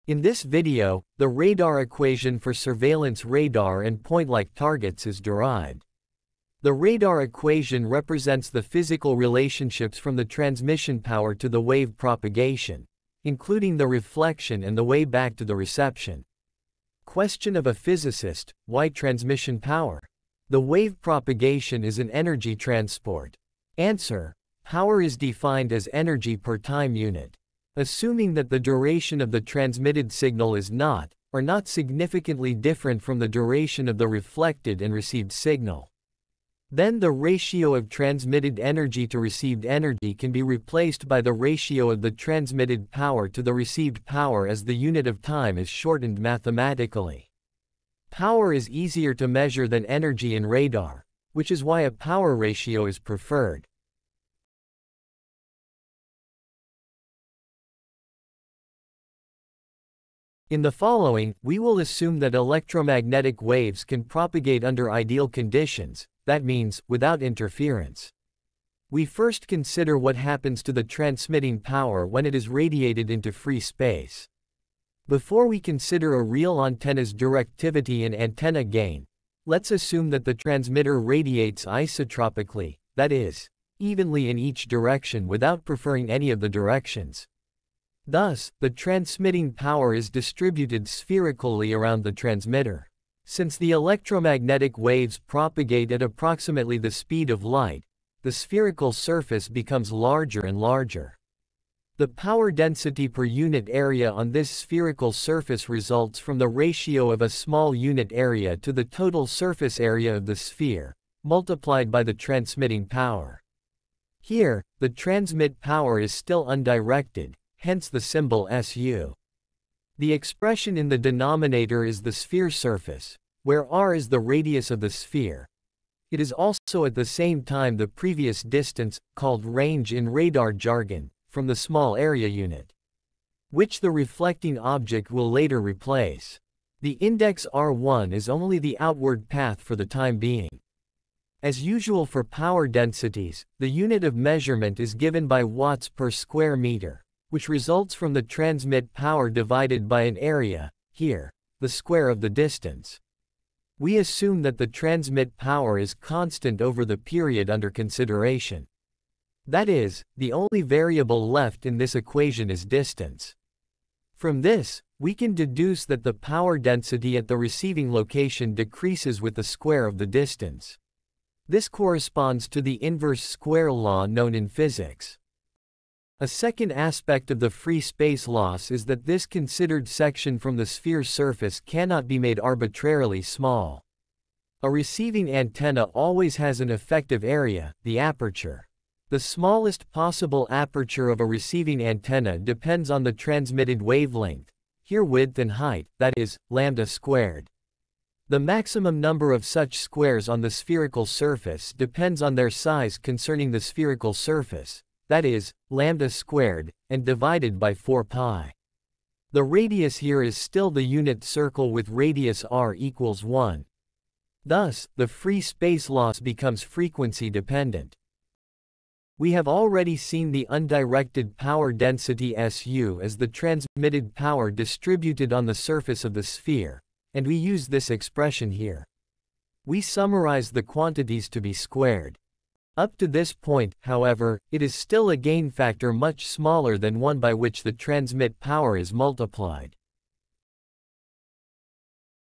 In this video, the radar equation for surveillance radar and point-like targets is derived. The radar equation represents the physical relationships from the transmission power to the wave propagation, including the reflection and the way back to the reception. Question of a physicist: why transmission power? The wave propagation is an energy transport. Answer: power is defined as energy per time unit. Assuming that the duration of the transmitted signal is not significantly different from the duration of the reflected and received signal, then the ratio of transmitted energy to received energy can be replaced by the ratio of the transmitted power to the received power, as the unit of time is shortened mathematically. Power is easier to measure than energy in radar, which is why a power ratio is preferred. In the following, we will assume that electromagnetic waves can propagate under ideal conditions, that means, without interference. We first consider what happens to the transmitting power when it is radiated into free space. Before we consider a real antenna's directivity and antenna gain, let's assume that the transmitter radiates isotropically, that is, evenly in each direction without preferring any of the directions. Thus, the transmitting power is distributed spherically around the transmitter. Since the electromagnetic waves propagate at approximately the speed of light, the spherical surface becomes larger and larger. The power density per unit area on this spherical surface results from the ratio of a small unit area to the total surface area of the sphere, multiplied by the transmitting power. Here, the transmit power is still undirected, hence the symbol SU. The expression in the denominator is the sphere surface, where r is the radius of the sphere. It is also at the same time the previous distance, called range in radar jargon, from the small area unit, which the reflecting object will later replace. The index R1 is only the outward path for the time being. As usual for power densities, the unit of measurement is given by watts per square meter, which results from the transmit power divided by an area, here, the square of the distance. We assume that the transmit power is constant over the period under consideration. That is, the only variable left in this equation is distance. From this, we can deduce that the power density at the receiving location decreases with the square of the distance. This corresponds to the inverse square law known in physics. A second aspect of the free space loss is that this considered section from the sphere surface cannot be made arbitrarily small. A receiving antenna always has an effective area, the aperture. The smallest possible aperture of a receiving antenna depends on the transmitted wavelength, here width and height, that is, lambda squared. The maximum number of such squares on the spherical surface depends on their size concerning the spherical surface, that is, lambda squared, and divided by 4 pi. The radius here is still the unit circle with radius r equals 1. Thus, the free space loss becomes frequency dependent. We have already seen the undirected power density SU as the transmitted power distributed on the surface of the sphere, and we use this expression here. We summarize the quantities to be squared. Up to this point, however, it is still a gain factor much smaller than one by which the transmit power is multiplied.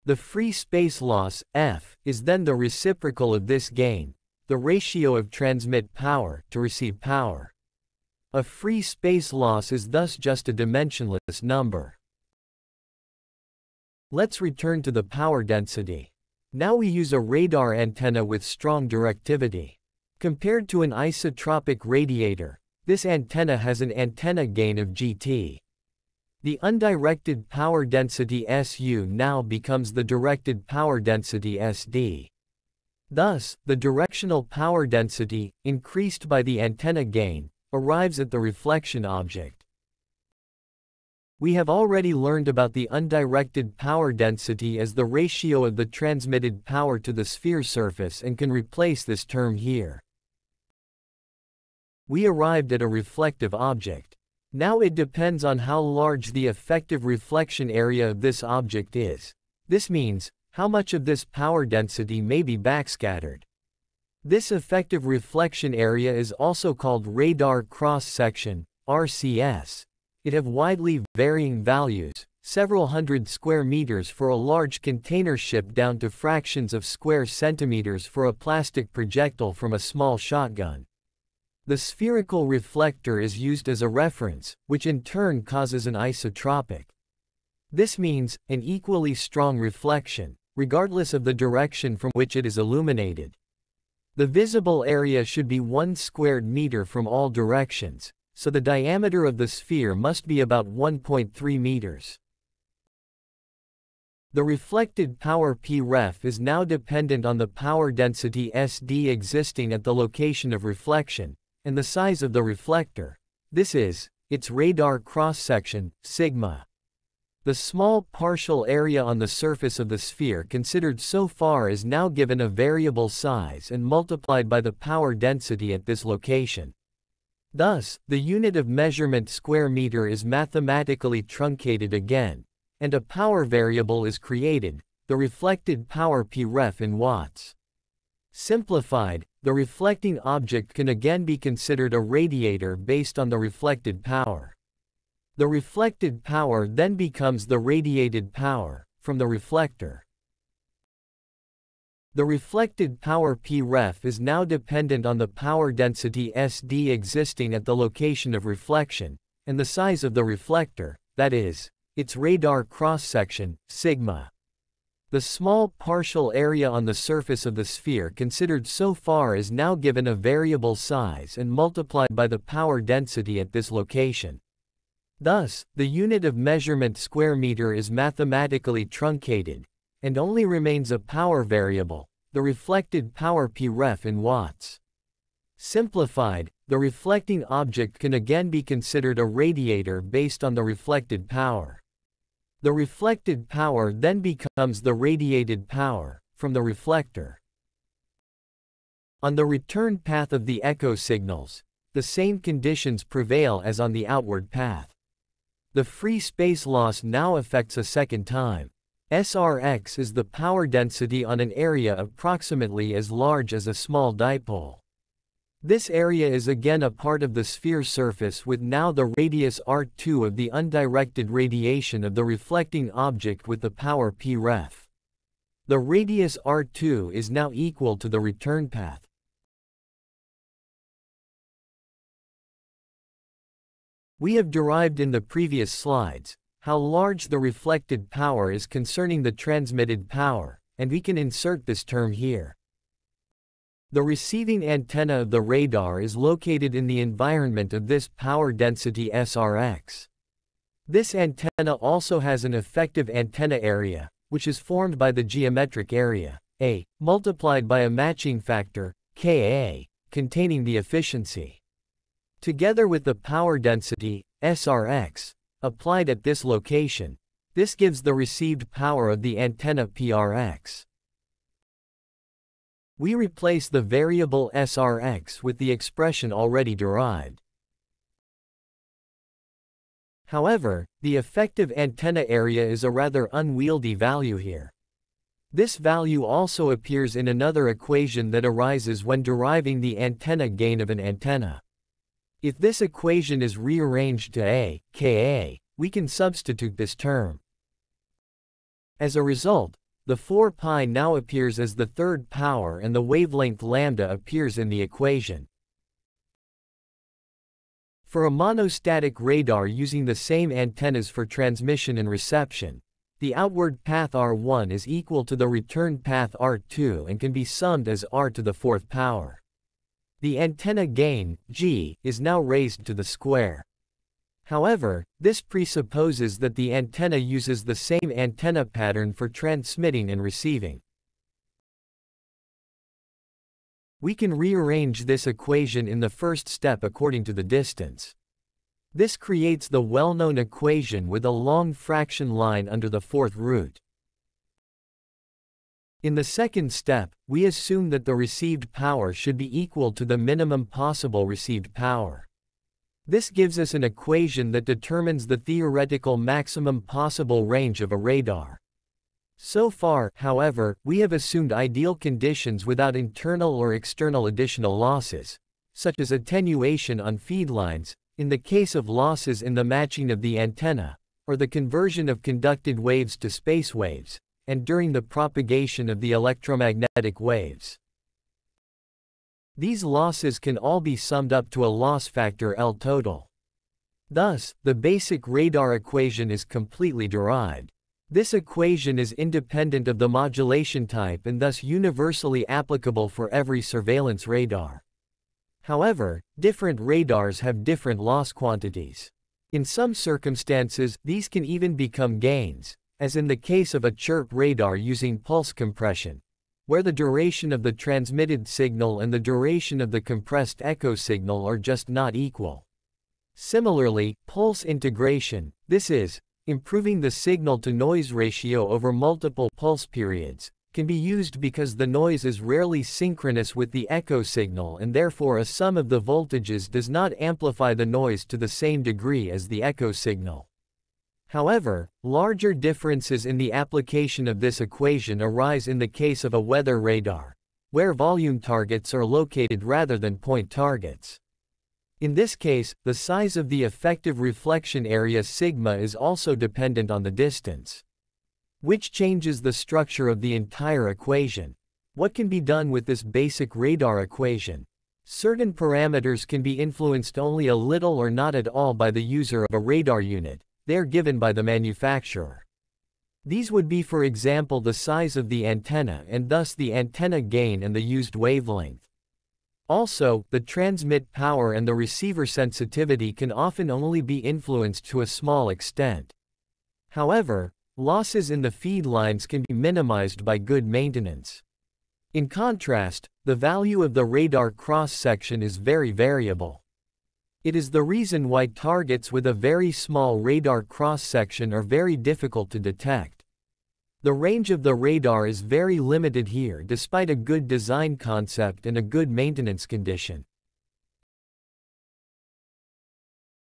The free space loss, F, is then the reciprocal of this gain, the ratio of transmit power to receive power. A free space loss is thus just a dimensionless number. Let's return to the power density. Now we use a radar antenna with strong directivity. Compared to an isotropic radiator, this antenna has an antenna gain of Gt. The undirected power density Su now becomes the directed power density Sd. Thus, the directional power density, increased by the antenna gain, arrives at the reflection object. We have already learned about the undirected power density as the ratio of the transmitted power to the sphere surface and can replace this term here. We arrived at a reflective object. Now it depends on how large the effective reflection area of this object is. This means, how much of this power density may be backscattered. This effective reflection area is also called radar cross-section, RCS. It have widely varying values, several hundred square meters for a large container ship down to fractions of square centimeters for a plastic projectile from a small shotgun. The spherical reflector is used as a reference, which in turn causes an isotropic. This means, an equally strong reflection, regardless of the direction from which it is illuminated. The visible area should be 1 squared meter from all directions, so the diameter of the sphere must be about 1.3 meters. The reflected power P-ref is now dependent on the power density SD existing at the location of reflection, and the size of the reflector. This is, its radar cross-section, sigma. The small partial area on the surface of the sphere considered so far is now given a variable size and multiplied by the power density at this location. Thus, the unit of measurement square meter is mathematically truncated again, and a power variable is created, the reflected power P-ref in watts. Simplified, the reflecting object can again be considered a radiator based on the reflected power. The reflected power then becomes the radiated power, from the reflector. The reflected power P-ref is now dependent on the power density SD existing at the location of reflection, and the size of the reflector, that is, its radar cross-section, sigma. The small partial area on the surface of the sphere considered so far is now given a variable size and multiplied by the power density at this location. Thus, the unit of measurement square meter is mathematically truncated, and only remains a power variable, the reflected power P-ref in watts. Simplified, the reflecting object can again be considered a radiator based on the reflected power. The reflected power then becomes the radiated power, from the reflector. On the return path of the echo signals, the same conditions prevail as on the outward path. The free space loss now affects a second time. SRX is the power density on an area approximately as large as a small dipole. This area is again a part of the sphere surface with now the radius R2 of the undirected radiation of the reflecting object with the power P-ref. The radius R2 is now equal to the return path. We have derived in the previous slides how large the reflected power is concerning the transmitted power, and we can insert this term here. The receiving antenna of the radar is located in the environment of this power density SRX. This antenna also has an effective antenna area, which is formed by the geometric area, A, multiplied by a matching factor, Ka, containing the efficiency. Together with the power density, SRX, applied at this location, this gives the received power of the antenna PRX. We replace the variable SRX with the expression already derived. However, the effective antenna area is a rather unwieldy value here. This value also appears in another equation that arises when deriving the antenna gain of an antenna. If this equation is rearranged to A, Ka, we can substitute this term. As a result, the 4 pi now appears as the third power and the wavelength lambda appears in the equation. For a monostatic radar using the same antennas for transmission and reception, the outward path R1 is equal to the return path R2 and can be summed as R to the 4th power. The antenna gain, G, is now raised to the square. However, this presupposes that the antenna uses the same antenna pattern for transmitting and receiving. We can rearrange this equation in the first step according to the distance. This creates the well-known equation with a long fraction line under the 4th root. In the second step, we assume that the received power should be equal to the minimum possible received power. This gives us an equation that determines the theoretical maximum possible range of a radar. So far, however, we have assumed ideal conditions without internal or external additional losses, such as attenuation on feed lines, in the case of losses in the matching of the antenna, or the conversion of conducted waves to space waves, and during the propagation of the electromagnetic waves. These losses can all be summed up to a loss factor L total. Thus, the basic radar equation is completely derived. This equation is independent of the modulation type and thus universally applicable for every surveillance radar. However, different radars have different loss quantities. In some circumstances, these can even become gains, as in the case of a chirp radar using pulse compression, where the duration of the transmitted signal and the duration of the compressed echo signal are just not equal. Similarly, pulse integration, this is, improving the signal-to-noise ratio over multiple pulse periods, can be used because the noise is rarely synchronous with the echo signal and therefore a sum of the voltages does not amplify the noise to the same degree as the echo signal. However, larger differences in the application of this equation arise in the case of a weather radar, where volume targets are located rather than point targets. In this case, the size of the effective reflection area sigma is also dependent on the distance, which changes the structure of the entire equation. What can be done with this basic radar equation? Certain parameters can be influenced only a little or not at all by the user of a radar unit. They are given by the manufacturer. These would be, for example, the size of the antenna and thus the antenna gain and the used wavelength. Also, the transmit power and the receiver sensitivity can often only be influenced to a small extent. However, losses in the feed lines can be minimized by good maintenance. In contrast, the value of the radar cross-section is very variable. It is the reason why targets with a very small radar cross-section are very difficult to detect. The range of the radar is very limited here despite a good design concept and a good maintenance condition.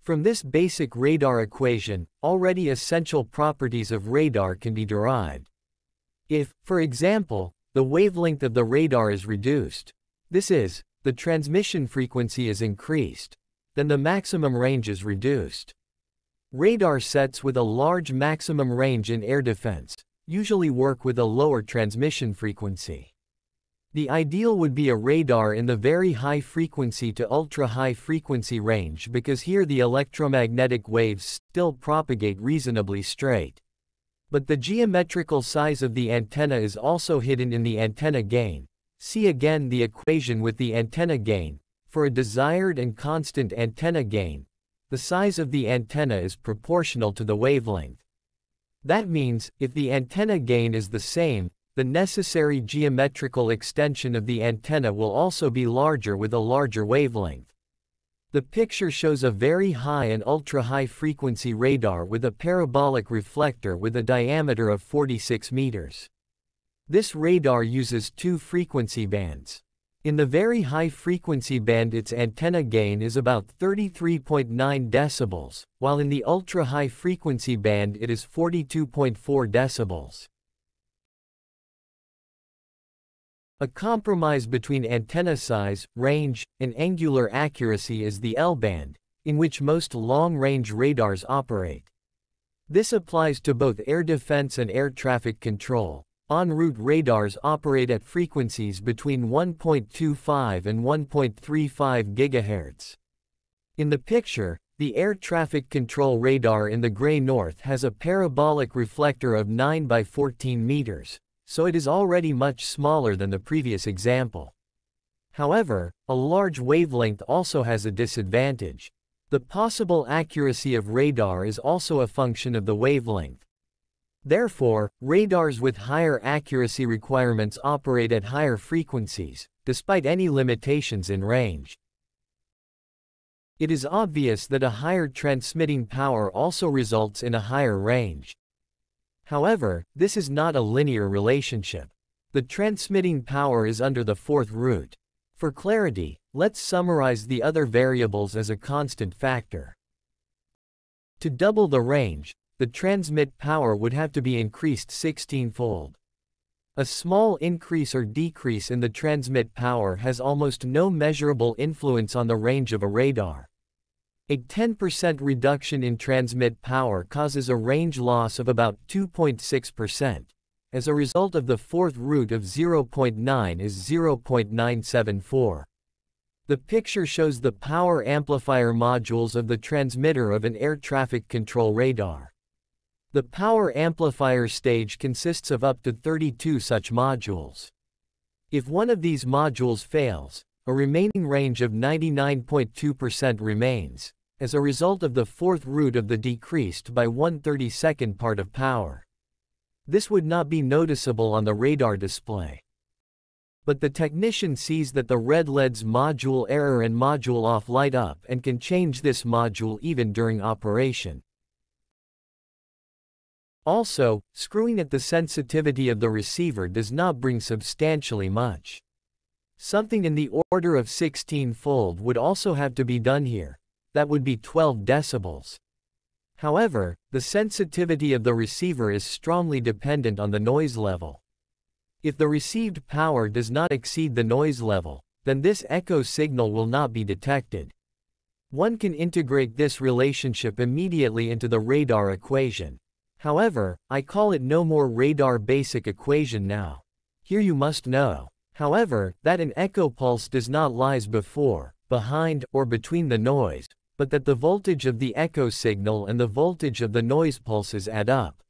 From this basic radar equation, already essential properties of radar can be derived. If, for example, the wavelength of the radar is reduced, this is, the transmission frequency is increased, then the maximum range is reduced. Radar sets with a large maximum range in air defense usually work with a lower transmission frequency. The ideal would be a radar in the very high frequency to ultra-high frequency range because here the electromagnetic waves still propagate reasonably straight. But the geometrical size of the antenna is also hidden in the antenna gain. See again the equation with the antenna gain. For a desired and constant antenna gain, the size of the antenna is proportional to the wavelength. That means, if the antenna gain is the same, the necessary geometrical extension of the antenna will also be larger with a larger wavelength. The picture shows a very high and ultra-high frequency radar with a parabolic reflector with a diameter of 46 meters. This radar uses two frequency bands. In the very high frequency band its antenna gain is about 33.9 decibels, while in the ultra-high frequency band it is 42.4 decibels. A compromise between antenna size, range, and angular accuracy is the L-band, in which most long-range radars operate. This applies to both air defense and air traffic control. En route radars operate at frequencies between 1.25 and 1.35 GHz. In the picture, the air traffic control radar in the gray north has a parabolic reflector of 9 by 14 meters. So it is already much smaller than the previous example. However, a large wavelength also has a disadvantage. The possible accuracy of radar is also a function of the wavelength. Therefore, radars with higher accuracy requirements operate at higher frequencies, despite any limitations in range. It is obvious that a higher transmitting power also results in a higher range. However, this is not a linear relationship. The transmitting power is under the fourth root. For clarity, let's summarize the other variables as a constant factor. To double the range, the transmit power would have to be increased 16-fold. A small increase or decrease in the transmit power has almost no measurable influence on the range of a radar. A 10% reduction in transmit power causes a range loss of about 2.6%. As a result of the fourth root of 0.9 is 0.974. The picture shows the power amplifier modules of the transmitter of an air traffic control radar. The power amplifier stage consists of up to 32 such modules. If one of these modules fails, a remaining range of 99.2% remains, as a result of the fourth root of the decreased by 1/32nd part of power. This would not be noticeable on the radar display. But the technician sees that the red LED's module error and module off light up and can change this module even during operation. Also, screwing at the sensitivity of the receiver does not bring substantially much. Something in the order of 16-fold would also have to be done here. That would be 12 decibels. However, the sensitivity of the receiver is strongly dependent on the noise level. If the received power does not exceed the noise level, then this echo signal will not be detected. One can integrate this relationship immediately into the radar equation. However, I call it no more radar basic equation now. Here you must know, however, that an echo pulse does not lies before, behind, or between the noise, but that the voltage of the echo signal and the voltage of the noise pulses add up.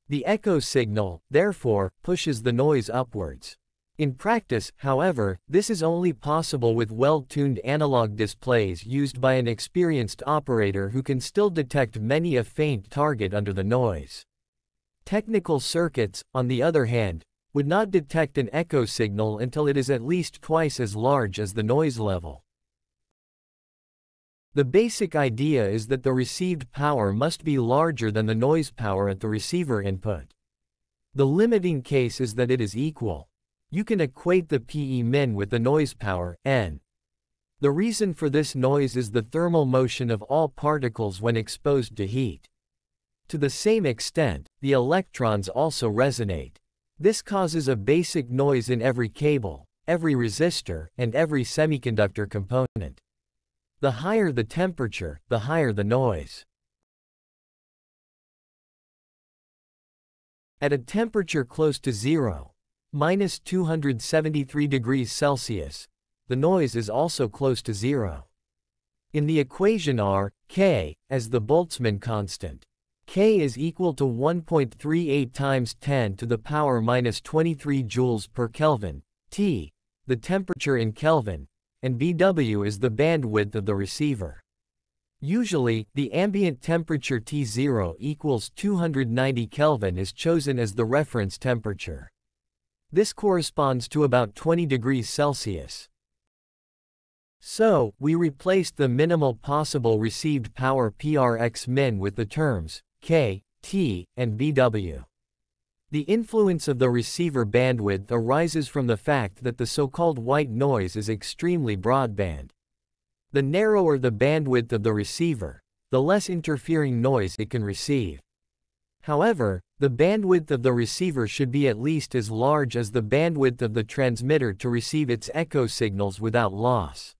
The echo signal, therefore, pushes the noise upwards. In practice, however, this is only possible with well-tuned analog displays used by an experienced operator who can still detect many a faint target under the noise. Technical circuits, on the other hand, would not detect an echo signal until it is at least twice as large as the noise level. The basic idea is that the received power must be larger than the noise power at the receiver input. The limiting case is that it is equal. You can equate the PE min with the noise power, N. The reason for this noise is the thermal motion of all particles when exposed to heat. To the same extent, the electrons also resonate. This causes a basic noise in every cable, every resistor, and every semiconductor component. The higher the temperature, the higher the noise. At a temperature close to zero, minus 273 degrees Celsius, the noise is also close to zero. In the equation R, K, as the Boltzmann constant, K is equal to 1.38 times 10 to the power minus 23 joules per Kelvin, T, the temperature in Kelvin, and BW is the bandwidth of the receiver. Usually, the ambient temperature T0 equals 290 Kelvin is chosen as the reference temperature. This corresponds to about 20 degrees Celsius. So, we replaced the minimal possible received power PRX min with the terms K, T, and BW. The influence of the receiver bandwidth arises from the fact that the so-called white noise is extremely broadband. The narrower the bandwidth of the receiver, the less interfering noise it can receive. However, the bandwidth of the receiver should be at least as large as the bandwidth of the transmitter to receive its echo signals without loss.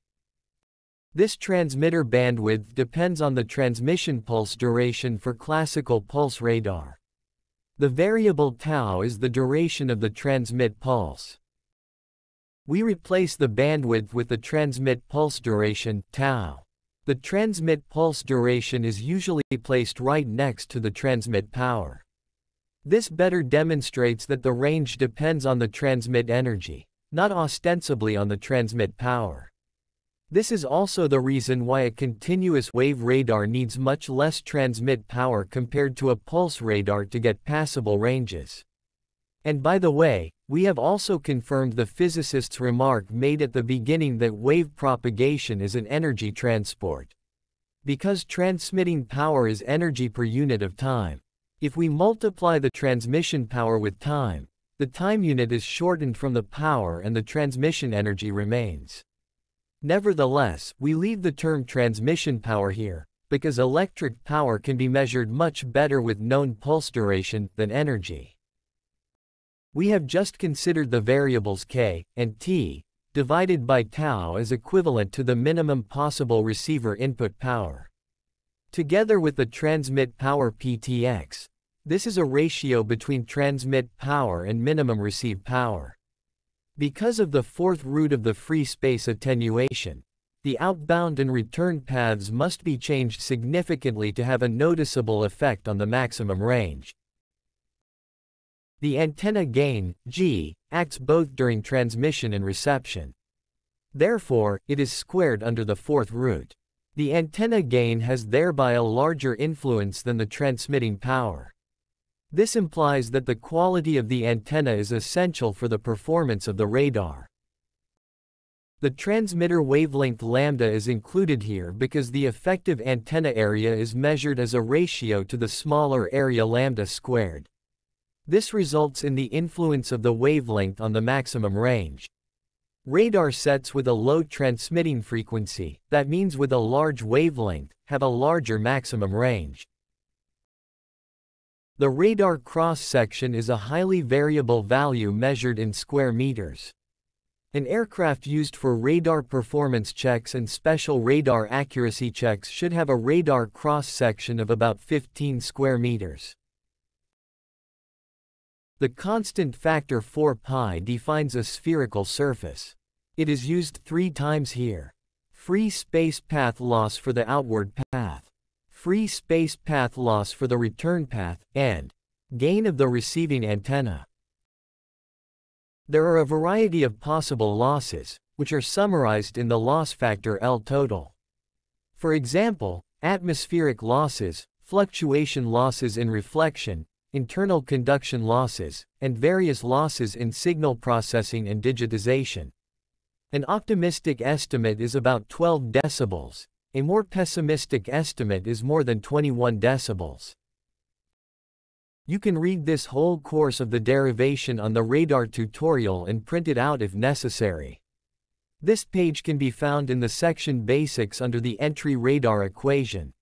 This transmitter bandwidth depends on the transmission pulse duration for classical pulse radar. The variable tau is the duration of the transmit pulse. We replace the bandwidth with the transmit pulse duration, tau. The transmit pulse duration is usually placed right next to the transmit power. This better demonstrates that the range depends on the transmit energy, not ostensibly on the transmit power. This is also the reason why a continuous wave radar needs much less transmit power compared to a pulse radar to get passable ranges. And by the way, we have also confirmed the physicist's remark made at the beginning that wave propagation is an energy transport. Because transmitting power is energy per unit of time. If we multiply the transmission power with time, The time unit is shortened from the power and the transmission energy remains. Nevertheless, we leave the term transmission power here, because electric power can be measured much better with known pulse duration than energy. We have just considered the variables k and t, divided by tau as equivalent to the minimum possible receiver input power. Together with the transmit power Ptx, this is a ratio between transmit power and minimum receive power. Because of the fourth root of the free space attenuation, the outbound and return paths must be changed significantly to have a noticeable effect on the maximum range. The antenna gain, G, acts both during transmission and reception. Therefore, it is squared under the fourth root. The antenna gain has thereby a larger influence than the transmitting power. This implies that the quality of the antenna is essential for the performance of the radar. The transmitter wavelength lambda is included here because the effective antenna area is measured as a ratio to the smaller area lambda squared. This results in the influence of the wavelength on the maximum range. Radar sets with a low transmitting frequency, that means with a large wavelength, have a larger maximum range. The radar cross-section is a highly variable value measured in square meters. An aircraft used for radar performance checks and special radar accuracy checks should have a radar cross-section of about 15 square meters. The constant factor 4 pi defines a spherical surface. It is used 3 times here. Free space path loss for the outward path, free space path loss for the return path, and gain of the receiving antenna. There are a variety of possible losses, which are summarized in the loss factor L total. For example, atmospheric losses, fluctuation losses in reflection, internal conduction losses, and various losses in signal processing and digitization. An optimistic estimate is about 12 decibels. A more pessimistic estimate is more than 21 decibels. You can read this whole course of the derivation on the radar tutorial and print it out if necessary. This page can be found in the section Basics under the entry radar equation.